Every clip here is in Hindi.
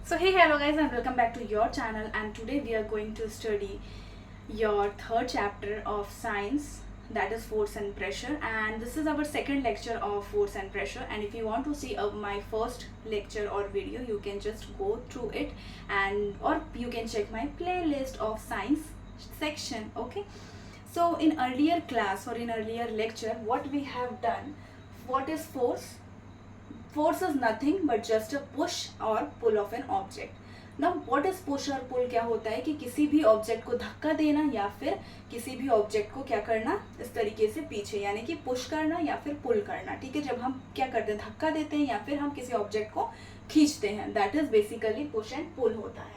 So hey, hello guys and welcome back to your channel, and today we are going to study your third chapter of science, that is force and pressure, and this is our second lecture of force and pressure. And if you want to see my first lecture or video, you can just go through it, and or you can check my playlist of science section. Okay, so in earlier class or in earlier lecture, what we have done, what is force? Force is nothing but just a push or pull of an object. Now what is push और pull क्या होता है कि किसी भी ऑब्जेक्ट को धक्का देना या फिर किसी भी ऑब्जेक्ट को क्या करना, इस तरीके से पीछे, यानी कि पुश करना या फिर पुल करना. ठीक है, जब हम क्या करते हैं, धक्का देते हैं या फिर हम किसी ऑब्जेक्ट को खींचते हैं, that is basically push and pull होता है.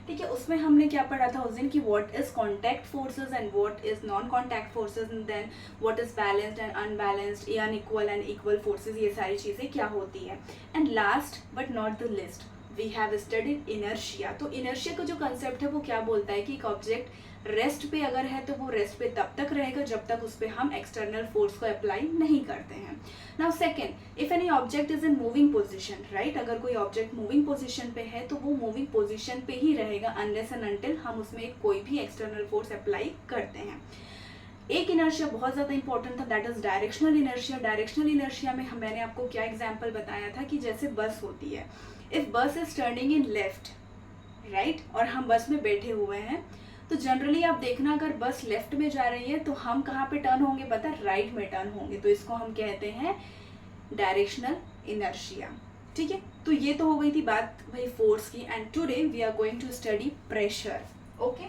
ठीक है, उसमें हमने क्या पढ़ा था उस दिन कि what is contact forces and what is non contact forces, and then what is balanced and unbalanced, unequal and equal forces, ये सारी चीज़ें क्या होती है. And last but not the least, we have studied inertia. तो इनर्शिया का जो कंसेप्ट है वो क्या बोलता है कि एक ऑब्जेक्ट रेस्ट पे अगर है तो वो रेस्ट पे तब तक रहेगा जब तक उस पर हम एक्सटर्नल फोर्स को अप्लाई नहीं करते हैं. Now second, if any object is in moving position, right, अगर कोई ऑब्जेक्ट मूविंग पोजिशन पे है तो वो मूविंग पोजिशन पे ही रहेगा अनलेस एंड अनटिल हम उसमें कोई भी एक्सटर्नल फोर्स अप्लाई करते हैं. एक इनर्शिया बहुत ज़्यादा इंपॉर्टेंट था, that is directional inertia. Directional inertia में मैंने आपको क्या एग्जाम्पल बताया था कि जैसे बस होती है, इफ बस is turning in left, right, और हम बस में बैठे हुए हैं, तो जनरली आप देखना अगर बस लेफ्ट में जा रही है तो हम कहाँ पे टर्न होंगे, पता है, राइट में टर्न होंगे. तो इसको हम कहते हैं डायरेक्शनल इनर्शिया. ठीक है, तो ये तो हो गई थी बात भाई फोर्स की. And today we are going to study pressure. Okay,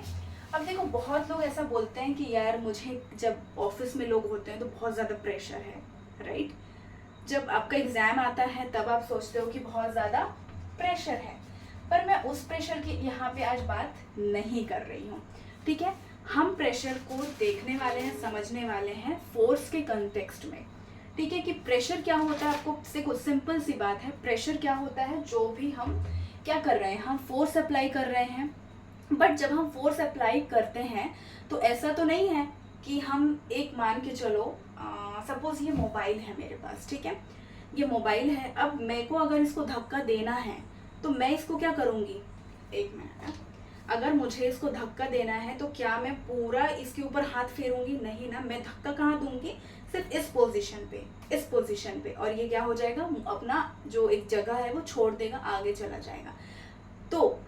अब देखो बहुत लोग ऐसा बोलते हैं कि यार मुझे, जब ऑफिस में लोग होते हैं तो बहुत ज़्यादा प्रेशर है, राइट. जब आपका एग्जाम आता है तब आप सोचते हो कि बहुत ज़्यादा प्रेशर है, पर मैं उस प्रेशर की यहाँ पे आज बात नहीं कर रही हूँ. ठीक है, हम प्रेशर को देखने वाले हैं, समझने वाले हैं फोर्स के कंटेक्स्ट में. ठीक है, कि प्रेशर क्या होता है, आपको से कुछ सिंपल सी बात है, प्रेशर क्या होता है, जो भी हम क्या कर रहे हैं, हम फोर्स अप्लाई कर रहे हैं. बट जब हम फोर्स अप्लाई करते हैं तो ऐसा तो नहीं है कि हम एक मान के चलो, सपोज ये मोबाइल है मेरे पास, ठीक है, ये मोबाइल है, अब मेरे को अगर इसको धक्का देना है तो मैं इसको क्या करूँगी, एक मिनट, अगर मुझे इसको धक्का देना है तो क्या मैं पूरा इसके ऊपर हाथ फेरूंगी, नहीं ना, मैं धक्का कहाँ दूंगी, सिर्फ इस पोजीशन पे, और ये क्या हो जाएगा, अपना जो एक जगह है वो छोड़ देगा, आगे चला जाएगा. तो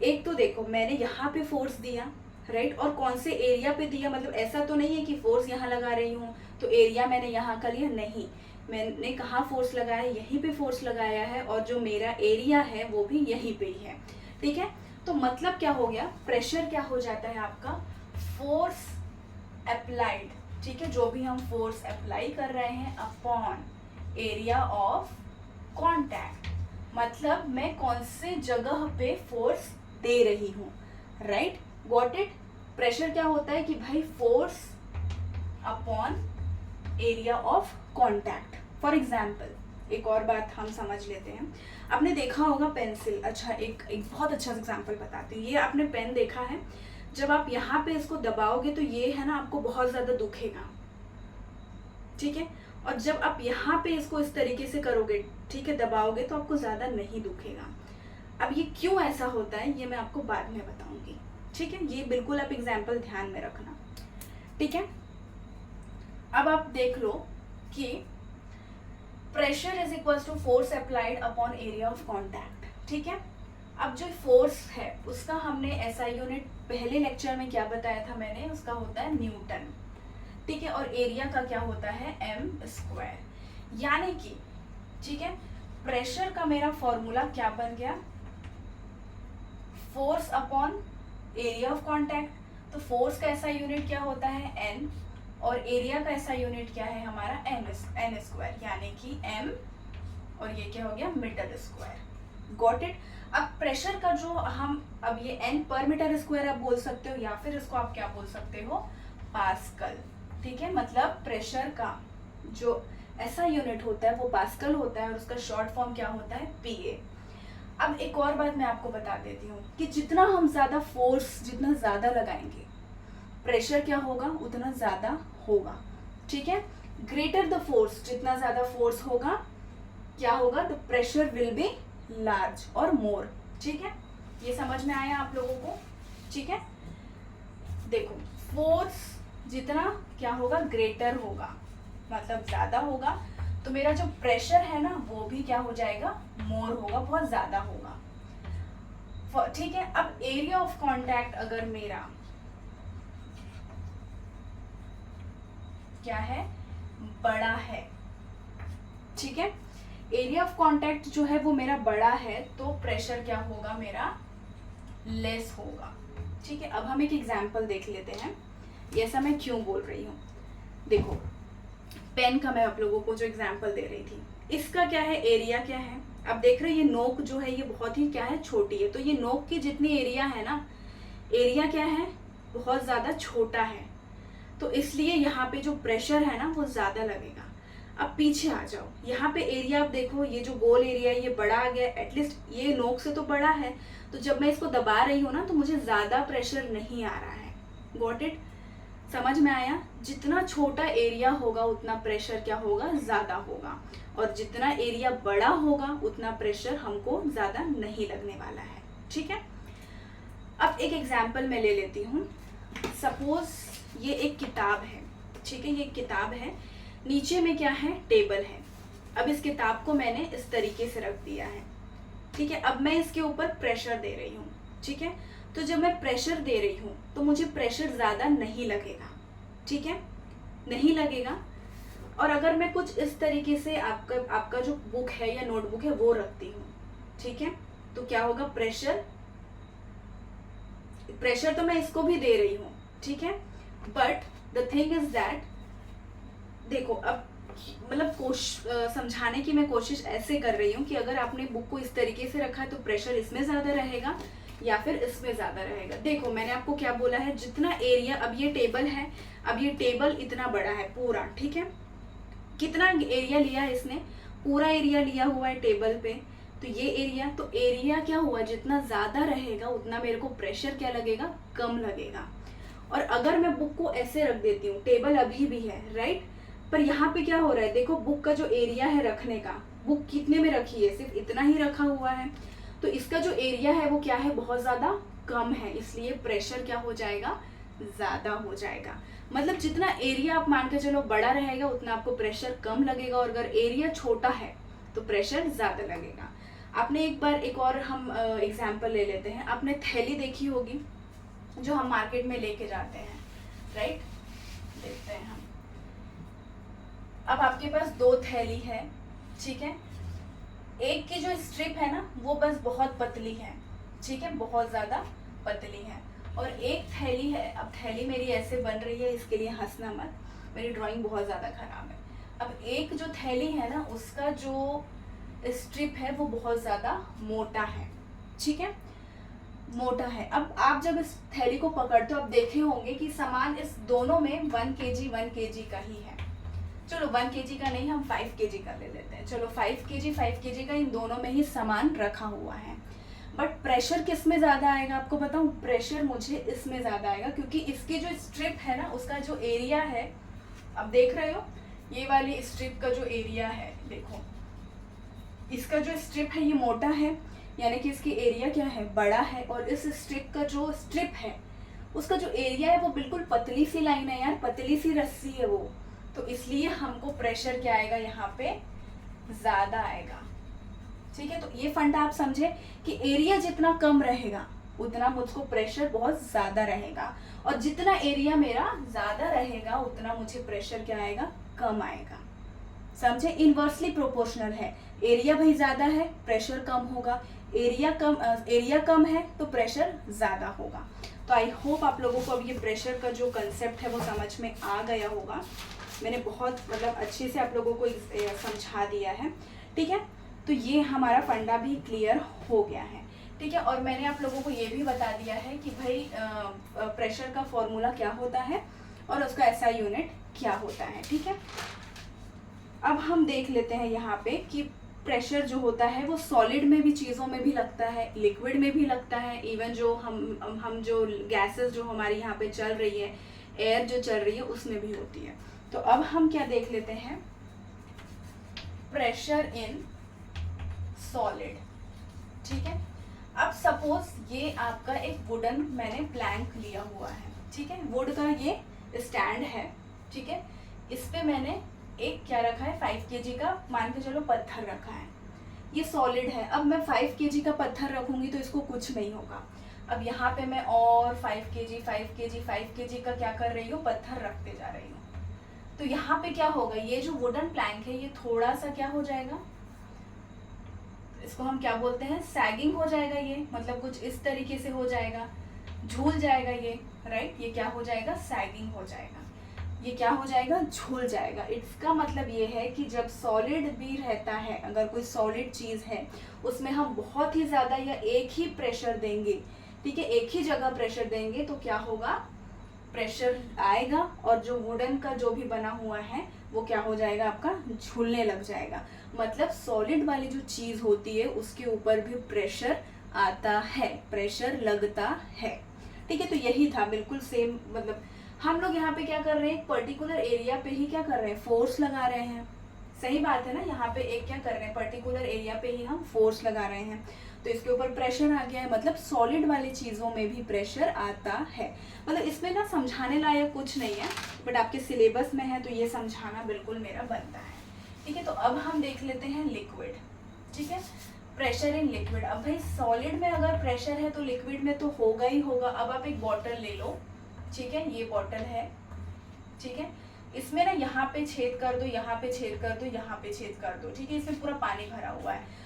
एक तो देखो मैंने यहाँ पे फोर्स दिया, राइट, और कौन से एरिया पे दिया, मतलब ऐसा तो नहीं है कि फोर्स यहाँ लगा रही हूँ तो एरिया मैंने यहाँ का लिया, नहीं, मैंने कहाँ फोर्स लगाया, यहीं पे फोर्स लगाया है, और जो मेरा एरिया है वो भी यहीं पे ही है. ठीक है, तो मतलब क्या हो गया, प्रेशर क्या हो जाता है आपका, फोर्स अप्लाइड. ठीक है, जो भी हम फोर्स अप्लाई कर रहे हैं अपॉन एरिया ऑफ कॉन्टैक्ट, मतलब मैं कौन से जगह पे फोर्स दे रही हूँ, राइट, गॉट इट. प्रेशर क्या होता है कि भाई force upon area of contact. For example एक और बात हम समझ लेते हैं, आपने देखा होगा पेंसिल, अच्छा एक बहुत अच्छा एग्जाम्पल बताती हूँ. ये आपने पेन देखा है, जब आप यहाँ पे इसको दबाओगे तो ये है ना, आपको बहुत ज़्यादा दुखेगा, ठीक है, और जब आप यहाँ पे इसको इस तरीके से करोगे, ठीक है, दबाओगे, तो आपको ज़्यादा नहीं दुखेगा. अब ये क्यों ऐसा होता है ये मैं आपको बाद में बताऊंगी. ठीक है, ये बिल्कुल आप एग्जाम्पल ध्यान में रखना. ठीक है, अब आप देख लो कि pressure is equal to force applied upon area of contact. ठीक है, अब जो फोर्स है उसका हमने एसआई यूनिट पहले लेक्चर में क्या बताया था मैंने, उसका होता है न्यूटन. ठीक है, और एरिया का क्या होता है, एम स्क्वायर. यानी कि ठीक है, प्रेशर का मेरा फॉर्मूला क्या बन गया, force upon area of contact. तो फोर्स का ऐसा यूनिट क्या होता है, एन, और एरिया का ऐसा यूनिट क्या है हमारा, एन स्क्वायर, यानी कि एम, और ये क्या हो गया, मीटर स्क्वायर. Got it. अब प्रेशर का जो हम, अब ये एन पर मीटर स्क्वायर आप बोल सकते हो, या फिर इसको आप क्या बोल सकते हो, पास्कल. ठीक है, मतलब प्रेशर का जो ऐसा यूनिट होता है वो पास्कल होता है, और उसका शॉर्ट फॉर्म क्या होता है, पीए. अब एक और बात मैं आपको बता देती हूँ कि जितना हम ज़्यादा फोर्स जितना ज़्यादा लगाएंगे, प्रेशर क्या होगा, उतना ज़्यादा होगा. ठीक है, ग्रेटर द फोर्स, जितना ज़्यादा फोर्स होगा क्या होगा, the pressure will be large और मोर. ठीक है, ये समझ में आया आप लोगों को? ठीक है, देखो फोर्स जितना क्या होगा, ग्रेटर होगा, मतलब ज्यादा होगा, तो मेरा जो प्रेशर है ना वो भी क्या हो जाएगा, मोर होगा, बहुत ज्यादा होगा। ठीक है, अब एरिया ऑफ कांटेक्ट अगर मेरा क्या है, बड़ा है, ठीक है, एरिया ऑफ कांटेक्ट जो है वो मेरा बड़ा है, तो प्रेशर क्या होगा, मेरा लेस होगा। ठीक है, अब हम एक एग्जांपल देख लेते हैं, ऐसा मैं क्यों बोल रही हूँ। देखो पेन का मैं आप लोगों को जो एग्जांपल दे रही थी, इसका क्या है, एरिया क्या है, अब देख रहे हैं ये नोक जो है ये बहुत ही क्या है, छोटी है, तो ये नोक की जितनी एरिया है ना, एरिया क्या है, बहुत ज्यादा छोटा है, तो इसलिए यहाँ पे जो प्रेशर है ना वो ज्यादा लगेगा। अब पीछे आ जाओ, यहाँ पे एरिया आप देखो, ये जो गोल एरिया है ये बड़ा आ गया, एटलीस्ट ये नोक से तो बड़ा है, तो जब मैं इसको दबा रही हूँ ना तो मुझे ज्यादा प्रेशर नहीं आ रहा है। Got it? समझ में आया? जितना छोटा एरिया होगा उतना प्रेशर क्या होगा, ज्यादा होगा, और जितना एरिया बड़ा होगा उतना प्रेशर हमको ज्यादा नहीं लगने वाला है। ठीक है, अब एक एग्जाम्पल मैं ले लेती हूँ। सपोज ये एक किताब है, ठीक है, ये किताब है, नीचे में क्या है, टेबल है। अब इस किताब को मैंने इस तरीके से रख दिया है, ठीक है, अब मैं इसके ऊपर प्रेशर दे रही हूँ। ठीक है, तो जब मैं प्रेशर दे रही हूँ तो मुझे प्रेशर ज्यादा नहीं लगेगा, ठीक है, नहीं लगेगा। और अगर मैं कुछ इस तरीके से आपका जो बुक है या नोटबुक है वो रखती हूँ, ठीक है, तो क्या होगा, प्रेशर तो मैं इसको भी दे रही हूँ, ठीक है, but the thing is that, देखो अब मतलब समझाने की मैं कोशिश ऐसे कर रही हूँ कि अगर आपने बुक को इस तरीके से रखा है तो प्रेशर इसमें ज्यादा रहेगा या फिर इसमें ज्यादा रहेगा। देखो मैंने आपको क्या बोला है, जितना एरिया, अब ये टेबल है, अब ये टेबल इतना बड़ा है पूरा, ठीक है, कितना एरिया लिया है इसने, पूरा एरिया लिया हुआ है टेबल पे, तो ये एरिया, तो एरिया क्या हुआ, जितना ज्यादा रहेगा उतना मेरे को प्रेशर क्या लगेगा, कम लगेगा। और अगर मैं बुक को ऐसे रख देती हूँ, टेबल अभी भी है, राइट, पर यहाँ पे क्या हो रहा है, देखो बुक का जो एरिया है रखने का, बुक कितने में रखी है, सिर्फ इतना ही रखा हुआ है, तो इसका जो एरिया है वो क्या है, बहुत ज्यादा कम है, इसलिए प्रेशर क्या हो जाएगा, ज्यादा हो जाएगा। मतलब जितना एरिया आप मान के चलो बड़ा रहेगा उतना आपको प्रेशर कम लगेगा, और अगर एरिया छोटा है तो प्रेशर ज्यादा लगेगा। आपने एक बार एक और हम एग्जाम्पल ले लेते हैं, आपने थैली देखी होगी जो हम मार्केट में लेके जाते हैं, राइट, देखते हैं हम। अब आपके पास दो थैली है, ठीक है, एक की जो स्ट्रिप है ना वो बस बहुत पतली है, ठीक है, बहुत ज्यादा पतली है, और एक थैली है, अब थैली मेरी ऐसे बन रही है, इसके लिए हंसना मत, मेरी ड्राइंग बहुत ज्यादा खराब है। अब एक जो थैली है ना उसका जो स्ट्रिप है वो बहुत ज्यादा मोटा है, ठीक है, मोटा है। अब आप जब इस थैली को पकड़ते हो आप देखे होंगे कि सामान इस दोनों में 1 kg का ही है, चलो 1 kg का नहीं, हम 5 kg का ले लेते हैं, चलो 5 kg का इन दोनों में ही सामान रखा हुआ है, बट प्रेशर किस में ज्यादा आएगा आपको बताऊं, प्रेशर मुझे इसमें ज्यादा आएगा, क्योंकि इसकी जो स्ट्रिप है ना उसका जो एरिया है, अब देख रहे हो ये वाली स्ट्रिप का जो एरिया है, देखो इसका जो स्ट्रिप है ये मोटा है, यानी कि इसकी एरिया क्या है, बड़ा है, और इस स्ट्रिप का जो स्ट्रिप है उसका जो एरिया है वो बिल्कुल पतली सी लाइन है यार, पतली सी रस्सी है वो, तो इसलिए हमको प्रेशर क्या आएगा, यहाँ पे ज्यादा आएगा। ठीक है, तो ये फंडा आप समझे कि एरिया जितना कम रहेगा उतना मुझको प्रेशर बहुत ज्यादा रहेगा, और जितना एरिया मेरा ज्यादा रहेगा उतना मुझे प्रेशर क्या आएगा, कम आएगा। समझे, इनवर्सली प्रोपोर्शनल है, एरिया भाई ज्यादा है प्रेशर कम होगा, एरिया कम है तो प्रेशर ज्यादा होगा। तो आई होप आप लोगों को अब ये प्रेशर का जो कंसेप्ट है वो समझ में आ गया होगा। मैंने बहुत मतलब अच्छे से आप लोगों को समझा दिया है, ठीक है, तो ये हमारा फंडा भी क्लियर हो गया है, ठीक है, और मैंने आप लोगों को ये भी बता दिया है कि भाई प्रेशर का फॉर्मूला क्या होता है और उसका SI यूनिट क्या होता है, ठीक है। अब हम देख लेते हैं यहाँ पे कि प्रेशर जो होता है वो सॉलिड में भी, चीज़ों में भी लगता है, लिक्विड में भी लगता है, इवन जो हम जो गैसेस जो हमारी यहाँ पे चल रही है, एयर जो चल रही है उसमें भी होती है। तो अब हम क्या देख लेते हैं, प्रेशर इन सॉलिड, ठीक है। अब सपोज ये आपका एक वुडन मैंने प्लैंक लिया हुआ है, ठीक है, वुड का ये स्टैंड है, ठीक है, इस पे मैंने एक क्या रखा है 5 kg का मान के चलो पत्थर रखा है, ये सॉलिड है। अब मैं 5 kg का पत्थर रखूंगी तो इसको कुछ नहीं होगा। अब यहाँ पे मैं और 5 kg 5 kg 5 kg का क्या कर रही हूँ, पत्थर रखते जा रही हूँ। तो यहाँ पे क्या होगा, ये जो वुडन प्लैंक है ये थोड़ा सा क्या हो जाएगा, इसको हम क्या बोलते हैं, सैगिंग हो जाएगा, ये मतलब कुछ इस तरीके से हो जाएगा, झूल जाएगा ये, राइट, ये क्या हो जाएगा, सैगिंग हो जाएगा, ये क्या हो जाएगा, झूल जाएगा। इसका मतलब ये है कि जब सॉलिड भी रहता है, अगर कोई सॉलिड चीज है उसमें हम बहुत ही ज्यादा या एक ही प्रेशर देंगे, ठीक है, एक ही जगह प्रेशर देंगे तो क्या होगा, प्रेशर आएगा और जो वुडन का जो भी बना हुआ है वो क्या हो जाएगा, आपका झूलने लग जाएगा। मतलब सॉलिड वाली जो चीज होती है उसके ऊपर भी प्रेशर आता है, प्रेशर लगता है, ठीक है। तो यही था बिल्कुल सेम, मतलब हम लोग यहाँ पे क्या कर रहे हैं, एक पर्टिकुलर एरिया पे ही क्या कर रहे हैं, फोर्स लगा रहे हैं, सही बात है ना। यहाँ पे एक क्या कर रहे हैं, पर्टिकुलर एरिया पे ही हम फोर्स लगा रहे हैं, तो इसके ऊपर प्रेशर आ गया है, मतलब सॉलिड वाली चीजों में भी प्रेशर आता है। मतलब इसमें ना समझाने लायक कुछ नहीं है, बट आपके सिलेबस में है तो ये समझाना बिल्कुल मेरा बनता है, ठीक है। तो अब हम देख लेते हैं लिक्विड, ठीक है, प्रेशर इन लिक्विड। अब भाई सॉलिड में अगर प्रेशर है तो लिक्विड में तो होगा ही होगा। अब आप एक बॉटल ले लो, ठीक है, ये बॉटल है, ठीक है, इसमें ना यहाँ पे छेद कर दो, यहाँ पे छेद कर दो, यहाँ पे छेद कर दो, ठीक है, इसमें पूरा पानी भरा हुआ है।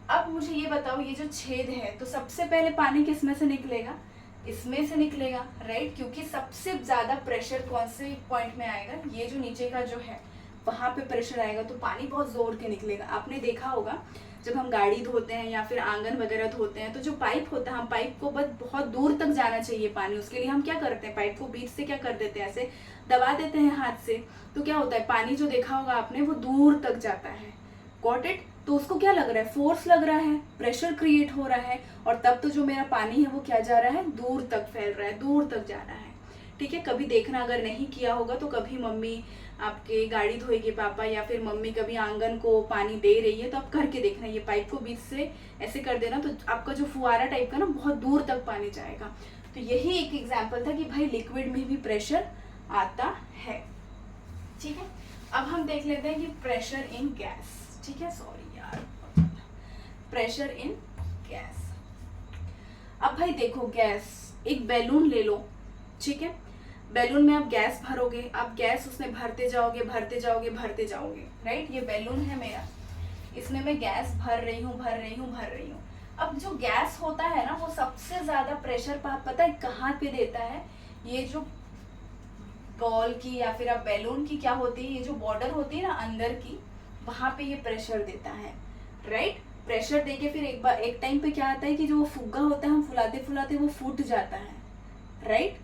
अब मुझे ये बताओ, ये जो छेद है तो सबसे पहले पानी किसमें से निकलेगा, इसमें से निकलेगा, राइट, क्योंकि सबसे ज्यादा प्रेशर कौन से पॉइंट में आएगा, ये जो नीचे का जो है वहां पे प्रेशर आएगा, तो पानी बहुत जोर के निकलेगा। आपने देखा होगा जब हम गाड़ी धोते हैं या फिर आंगन वगैरह धोते हैं तो जो पाइप होता है, हम पाइप को बस बहुत दूर तक जाना चाहिए पानी, उसके लिए हम क्या करते हैं, पाइप को बीच से क्या कर देते हैं, ऐसे दबा देते हैं हाथ से, तो क्या होता है, पानी जो देखा होगा आपने वो दूर तक जाता है, गॉट इट। तो उसको क्या लग रहा है, फोर्स लग रहा है, प्रेशर क्रिएट हो रहा है, और तब तो जो मेरा पानी है वो क्या जा रहा है, दूर तक फैल रहा है, दूर तक जा रहा है, ठीक है। कभी देखना, अगर नहीं किया होगा तो कभी मम्मी आपके गाड़ी धोएगी पापा, या फिर मम्मी कभी आंगन को पानी दे रही है तो आप करके देखना, ये पाइप को बीच से ऐसे कर देना तो आपका जो फुहारा टाइप का ना बहुत दूर तक पानी जाएगा। तो यही एक एग्जांपल था कि भाई लिक्विड में भी प्रेशर आता है, ठीक है। अब हम देख लेते हैं कि प्रेशर इन गैस, ठीक है, सॉरी यार, प्रेशर इन गैस। अब भाई देखो, गैस, एक बैलून ले लो, ठीक है, बैलून में आप गैस भरोगे, आप गैस उसमें भरते जाओगे भरते जाओगे भरते जाओगे, राइट, ये बैलून है मेरा, इसमें मैं गैस भर रही हूँ भर रही हूँ भर रही हूँ। अब जो गैस होता है ना वो सबसे ज्यादा प्रेशर पता है कहाँ पे देता है, ये जो बॉल की या फिर आप बैलून की क्या होती है, ये जो बॉर्डर होती है ना अंदर की, वहां पे ये प्रेशर देता है, राइट। प्रेशर देके फिर एक टाइम पे क्या आता है कि जो वो फुग्गा होता है हम फुलाते फुलाते वो फूट जाता है, राइट।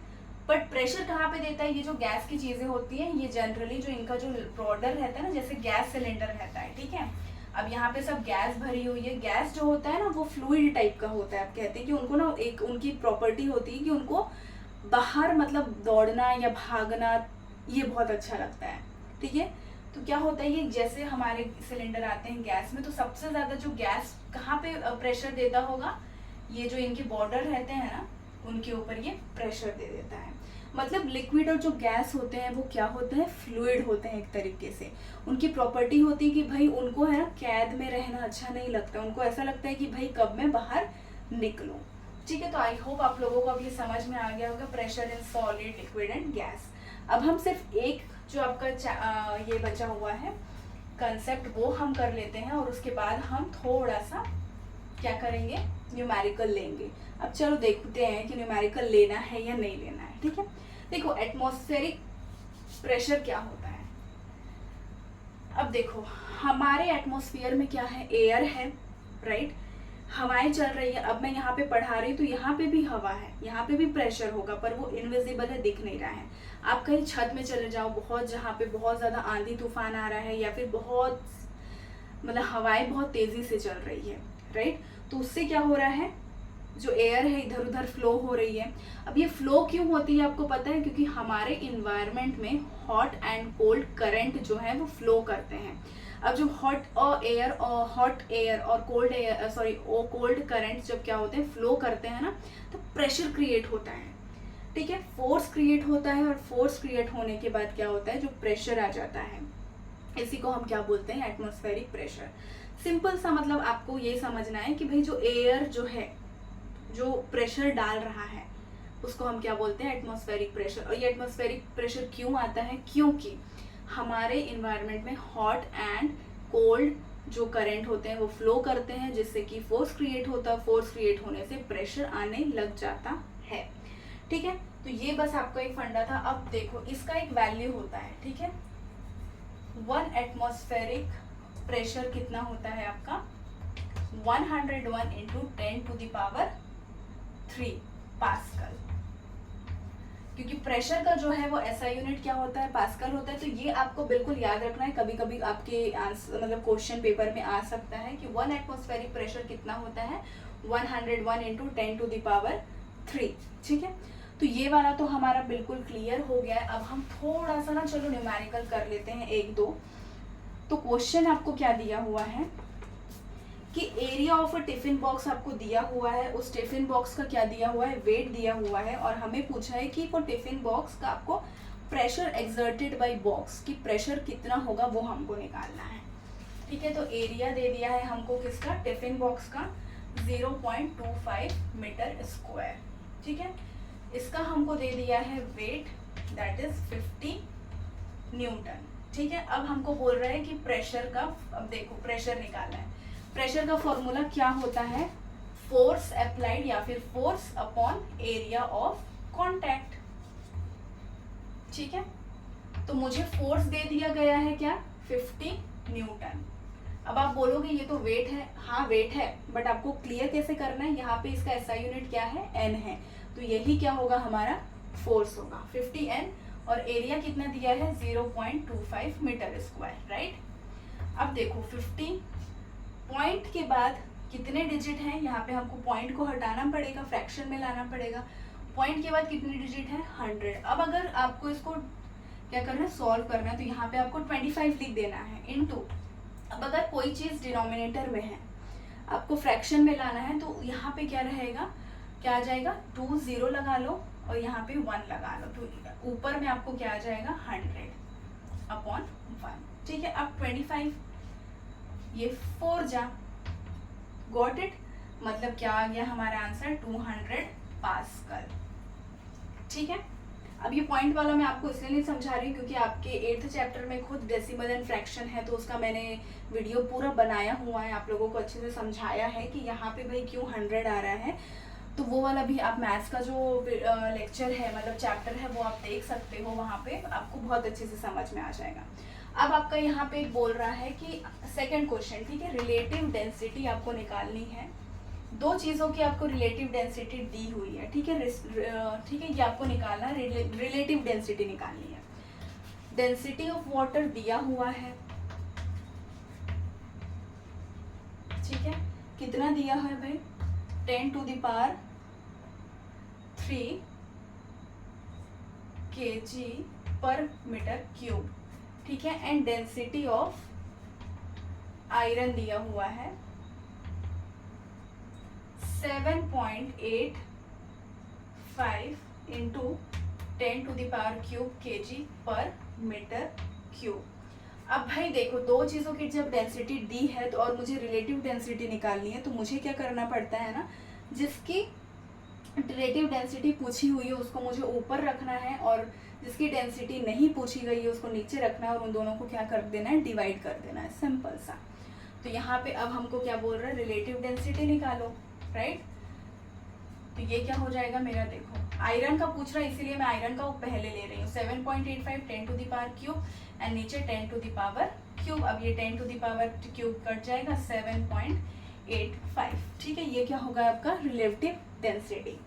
बट प्रेशर कहाँ पे देता है, ये जो गैस की चीजें होती है ये जनरली जो इनका जो बॉर्डर रहता है ना, जैसे गैस सिलेंडर रहता है, ठीक है। अब यहाँ पे सब गैस भरी हुई है, गैस जो होता है ना वो फ्लूइड टाइप का होता है। आप कहते हैं कि उनको ना एक उनकी प्रॉपर्टी होती है कि उनको बाहर मतलब दौड़ना या भागना ये बहुत अच्छा लगता है, ठीक है। तो क्या होता है, ये जैसे हमारे सिलेंडर आते हैं गैस में, तो सबसे ज्यादा जो गैस कहाँ पे प्रेशर देता होगा, ये जो इनके बॉर्डर रहते हैं ना उनके ऊपर ये प्रेशर दे देता है। मतलब लिक्विड और जो गैस होते हैं वो क्या होते हैं, फ्लूइड होते हैं एक तरीके से। उनकी प्रॉपर्टी होती है कि भाई उनको है ना कैद में रहना अच्छा नहीं लगता, उनको ऐसा लगता है कि भाई कब मैं बाहर निकलूं, ठीक है। तो आई होप आप लोगों को अब ये समझ में आ गया होगा, pressure in solid, liquid and gas. अब हम सिर्फ एक जो आपका ये बचा हुआ है कंसेप्ट वो हम कर लेते हैं, और उसके बाद हम थोड़ा सा क्या करेंगे, न्यूमेरिकल लेंगे। अब चलो देखते हैं कि न्यूमेरिकल लेना है या नहीं लेना है, ठीक है। देखो एटमॉस्फेरिक प्रेशर क्या होता है। अब देखो हमारे एटमॉस्फेयर में क्या है, एयर है, राइट, हवाएं चल रही है। अब मैं यहाँ पे पढ़ा रही हूँ तो यहाँ पे भी हवा है, यहाँ पे भी प्रेशर होगा, पर वो इनविजिबल है, दिख नहीं रहा है। आप कहीं छत में चले जाओ, बहुत जहाँ पे बहुत ज्यादा आंधी तूफान आ रहा है या फिर बहुत मतलब हवाएं बहुत तेजी से चल रही है, राइट, तो उससे क्या हो रहा है, जो एयर है इधर उधर फ्लो हो रही है। अब ये फ्लो क्यों होती है आपको पता है, क्योंकि हमारे इन्वायरमेंट में हॉट एंड कोल्ड करंट जो है वो फ्लो करते हैं। अब जो हॉट एयर और कोल्ड करंट जब क्या होते हैं, फ्लो करते हैं ना, तो प्रेशर क्रिएट होता है, ठीक है, फोर्स क्रिएट होता है, और फोर्स क्रिएट होने के बाद क्या होता है, जो प्रेशर आ जाता है, इसी को हम क्या बोलते हैं, एटमॉस्फेरिक प्रेशर। सिंपल सा मतलब आपको ये समझना है कि भाई जो एयर जो है, जो प्रेशर डाल रहा है, उसको हम क्या बोलते हैं, एटमॉस्फेरिक प्रेशर। और ये एटमॉस्फेरिक प्रेशर क्यों आता है, क्योंकि हमारे इन्वायरमेंट में हॉट एंड कोल्ड जो करंट होते हैं वो फ्लो करते हैं, जिससे कि फोर्स क्रिएट होता है, फोर्स क्रिएट होने से प्रेशर आने लग जाता है, ठीक है। तो ये बस आपका एक फंडा था। अब देखो इसका एक वैल्यू होता है, ठीक है, 1 एटमॉस्फेरिक प्रेशर कितना होता है आपका, 101 इंटू 10⁻³ पास्कल, क्योंकि प्रेशर का जो है वो ऐसा यूनिट क्या होता है, पास्कल होता है। तो ये आपको बिल्कुल याद रखना है, कभी कभी आपके आंसर मतलब क्वेश्चन पेपर में आ सकता है कि 1 एटमॉस्फेरिक प्रेशर कितना होता है, 101 इंटू 10⁻³, ठीक है। तो ये वाला तो हमारा बिल्कुल क्लियर हो गया है। अब हम थोड़ा सा ना चलो न्यूमेरिकल कर लेते हैं 1-2। तो क्वेश्चन आपको क्या दिया हुआ है कि area of a tiffin box आपको दिया हुआ है, उस टिफिन बॉक्स का क्या दिया हुआ है, वेट दिया हुआ है, और हमें पूछा है कि वो टिफिन बॉक्स का आपको प्रेशर एक्सर्टेड बाय बॉक्स की प्रेशर कितना होगा वो हमको निकालना है, ठीक है। तो एरिया दे दिया है हमको किसका, टिफिन बॉक्स का 0.25 मीटर स्क्वायर, ठीक है। इसका हमको दे दिया है वेट, दैट इज 50 न्यूटन, ठीक है। अब हमको बोल रहा है कि प्रेशर का, अब देखो प्रेशर निकालना है, प्रेशर का फॉर्मूला क्या होता है, फोर्स अप्लाइड या फिर force upon area of contact, ठीक है। तो मुझे फोर्स दे दिया गया है क्या, 50 न्यूटन। अब आप बोलोगे ये तो वेट है, हाँ वेट है, बट आपको क्लियर कैसे करना है, यहाँ पे इसका एसआई यूनिट क्या है, एन है, तो यही क्या होगा हमारा फोर्स होगा 50 एन, और एरिया कितना दिया है 0.25 मीटर स्क्वायर, राइट। अब देखो 50 पॉइंट के बाद कितने डिजिट हैं, यहाँ पे हमको पॉइंट को हटाना पड़ेगा, फ्रैक्शन में लाना पड़ेगा, पॉइंट के बाद कितने डिजिट है 100। अब अगर आपको इसको क्या करना है, सॉल्व करना है, तो यहाँ पे आपको 25 लिख देना है इनटू, अब अगर कोई चीज़ डिनोमिनेटर में है, आपको फ्रैक्शन में लाना है, तो यहाँ पे क्या रहेगा, क्या आ जाएगा, 2 0 लगा लो और यहाँ पे 1 लगा लो, तो ऊपर में आपको क्या आ जाएगा 100/1, ठीक है। अब 25 ये 4 जा, गॉट इट, मतलब क्या आ गया हमारा आंसर 200 पास्कल, ठीक है। अब ये पॉइंट वाला मैं आपको इसलिए नहीं समझा रही हूँ क्योंकि आपके 8th चैप्टर में खुद डेसिमल एंड फ्रैक्शन है, तो उसका मैंने वीडियो पूरा बनाया हुआ है, आप लोगों को अच्छे से समझाया है कि यहाँ पे भाई क्यों 100 आ रहा है। तो वो वाला भी आप मैथ्स का जो लेक्चर है मतलब चैप्टर है वो आप देख सकते हो, वहाँ पे आपको बहुत अच्छे से समझ में आ जाएगा। अब आपका यहाँ पे बोल रहा है कि सेकंड क्वेश्चन, ठीक है, रिलेटिव डेंसिटी आपको निकालनी है, 2 चीज़ों की आपको रिलेटिव डेंसिटी दी हुई है, ठीक है, ठीक है, ये आपको निकालना है, रिलेटिव डेंसिटी निकालनी है। डेंसिटी ऑफ वाटर दिया हुआ है, ठीक है, कितना दिया है भाई 10⁻³ kg/m³, ठीक है। एंड डेंसिटी ऑफ आयरन दिया हुआ है 7.85 इंटू 10⁻³ kg/m³। अब भाई देखो 2 चीज़ों की जब डेंसिटी दी है तो और मुझे रिलेटिव डेंसिटी निकालनी है, तो मुझे क्या करना पड़ता है ना, जिसकी रिलेटिव डेंसिटी पूछी हुई है उसको मुझे ऊपर रखना है, और जिसकी डेंसिटी नहीं पूछी गई है उसको नीचे रखना है, और उन दोनों को क्या कर देना है, डिवाइड कर देना है, सिंपल सा। तो यहाँ पे अब हमको क्या बोल रहा है, रिलेटिव डेंसिटी निकालो, राइट। तो ये क्या हो जाएगा मेरा, देखो आयरन का पूछ रहा है इसीलिए मैं आयरन का पहले ले रही हूँ, 7.85 10⁻³ एंड नीचे 10⁻³। अब ये 10⁻³ कट जाएगा 7.85, ठीक है। ये क्या होगा आपका रिलेटिव डेंसिटी।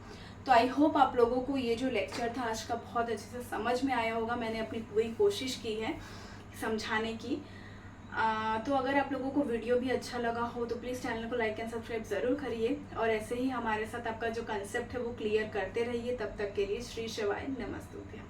तो आई होप आप लोगों को ये जो लेक्चर था आज का बहुत अच्छे से समझ में आया होगा, मैंने अपनी पूरी कोशिश की है समझाने की। तो अगर आप लोगों को वीडियो भी अच्छा लगा हो तो प्लीज़ चैनल को लाइक एंड सब्सक्राइब ज़रूर करिए, और ऐसे ही हमारे साथ आपका जो कंसेप्ट है वो क्लियर करते रहिए। तब तक के लिए श्री शिवाय नमस्तुभ्यम।